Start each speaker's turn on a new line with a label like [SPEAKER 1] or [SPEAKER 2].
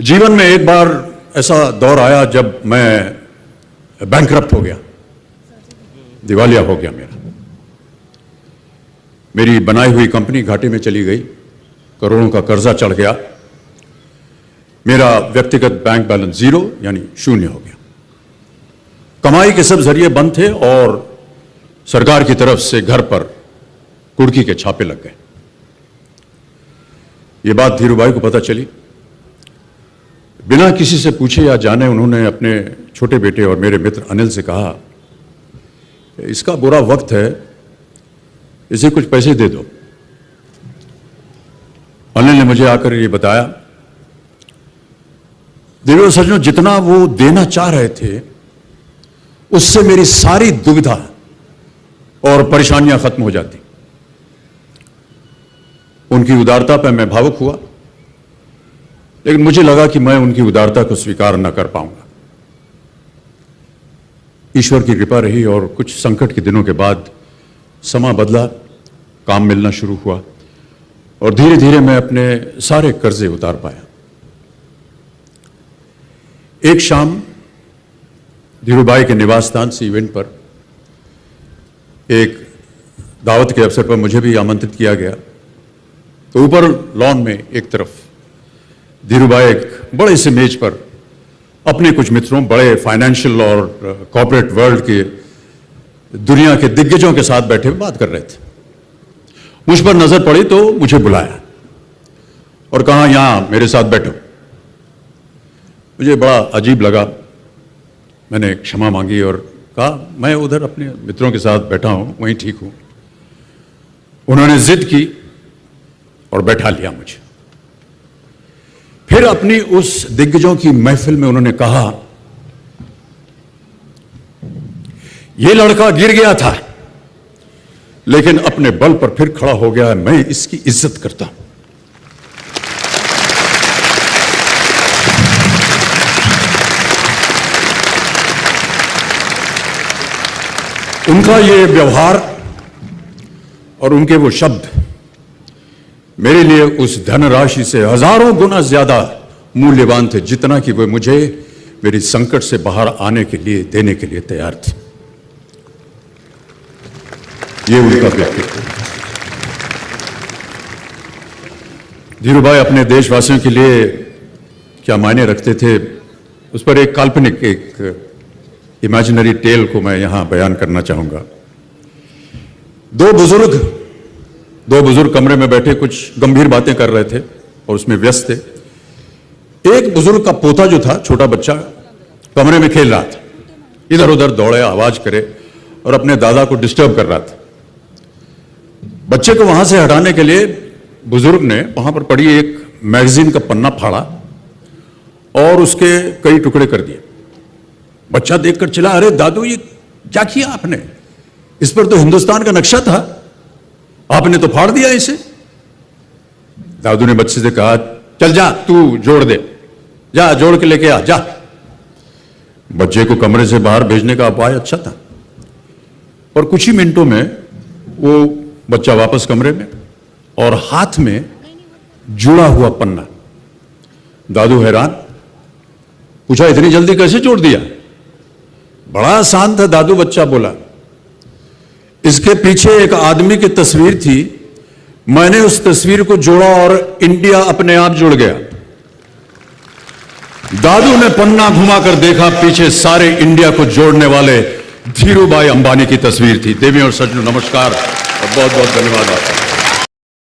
[SPEAKER 1] जीवन में एक बार ऐसा दौर आया जब मैं बैंकरप्ट हो गया, दिवालिया हो गया। मेरी बनाई हुई कंपनी घाटे में चली गई, करोड़ों का कर्जा चढ़ गया, मेरा व्यक्तिगत बैंक बैलेंस जीरो यानी शून्य हो गया। कमाई के सब जरिए बंद थे और सरकार की तरफ से घर पर कुर्की के छापे लग गए। ये बात धीरूभाई को पता चली। बिना किसी से पूछे या जाने उन्होंने अपने छोटे बेटे और मेरे मित्र अनिल से कहा, इसका बुरा वक्त है, इसे कुछ पैसे दे दो। अनिल ने मुझे आकर ये बताया, देखो सज्जनों, जितना वो देना चाह रहे थे उससे मेरी सारी दुविधा और परेशानियां खत्म हो जाती। उनकी उदारता पर मैं भावुक हुआ, लेकिन मुझे लगा कि मैं उनकी उदारता को स्वीकार न कर पाऊंगा। ईश्वर की कृपा रही और कुछ संकट के दिनों के बाद समा बदला, काम मिलना शुरू हुआ और धीरे धीरे मैं अपने सारे कर्जे उतार पाया। एक शाम धीरूभाई के निवास स्थान से इवेंट पर एक दावत के अवसर पर मुझे भी आमंत्रित किया गया। तो ऊपर लॉन में एक तरफ धीरूभाई एक बड़े से मेज पर अपने कुछ मित्रों, बड़े फाइनेंशियल और कॉर्पोरेट वर्ल्ड के दुनिया के दिग्गजों के साथ बैठे बात कर रहे थे। मुझ पर नजर पड़ी तो मुझे बुलाया और कहा, यहां मेरे साथ बैठो। मुझे बड़ा अजीब लगा। मैंने क्षमा मांगी और कहा, मैं उधर अपने मित्रों के साथ बैठा हूं, वहीं ठीक हूं। उन्होंने जिद की और बैठा लिया मुझे। फिर अपनी उस दिग्गजों की महफिल में उन्होंने कहा, यह लड़का गिर गया था लेकिन अपने बल पर फिर खड़ा हो गया है, मैं इसकी इज्जत करता हूं। उनका ये व्यवहार और उनके वो शब्द मेरे लिए उस धनराशि से हजारों गुना ज्यादा मूल्यवान थे, जितना कि वे मुझे मेरी संकट से बाहर आने के लिए देने के लिए तैयार थे। ये उनका व्यक्तित्व। धीरूभाई अपने देशवासियों के लिए क्या मायने रखते थे, उस पर एक काल्पनिक, एक इमेजिनरी टेल को मैं यहां बयान करना चाहूंगा। दो बुजुर्ग कमरे में बैठे कुछ गंभीर बातें कर रहे थे और उसमें व्यस्त थे। एक बुजुर्ग का पोता जो था, छोटा बच्चा, कमरे में खेल रहा था, इधर उधर दौड़े, आवाज करे और अपने दादा को डिस्टर्ब कर रहा था। बच्चे को वहां से हटाने के लिए बुजुर्ग ने वहां पर पड़ी एक मैगजीन का पन्ना फाड़ा और उसके कई टुकड़े कर दिए। बच्चा देखकर चिल्ला, अरे दादू, ये क्या किया आपने? इस पर तो हिंदुस्तान का नक्शा था, आपने तो फाड़ दिया इसे। दादू ने बच्चे से कहा, चल जा, तू जोड़ दे, जा जोड़ के लेके आ जा। बच्चे को कमरे से बाहर भेजने का उपाय अच्छा था और कुछ ही मिनटों में वो बच्चा वापस कमरे में और हाथ में जुड़ा हुआ पन्ना। दादू हैरान, पूछा, इतनी जल्दी कैसे जोड़ दिया? बड़ा आसान था दादू, बच्चा बोला। इसके पीछे एक आदमी की तस्वीर थी, मैंने उस तस्वीर को जोड़ा और इंडिया अपने आप जुड़ गया। दादू ने पन्ना घुमाकर देखा, पीछे सारे इंडिया को जोड़ने वाले धीरूभाई अंबानी की तस्वीर थी। देवी और सज्जनों, नमस्कार और बहुत बहुत धन्यवाद।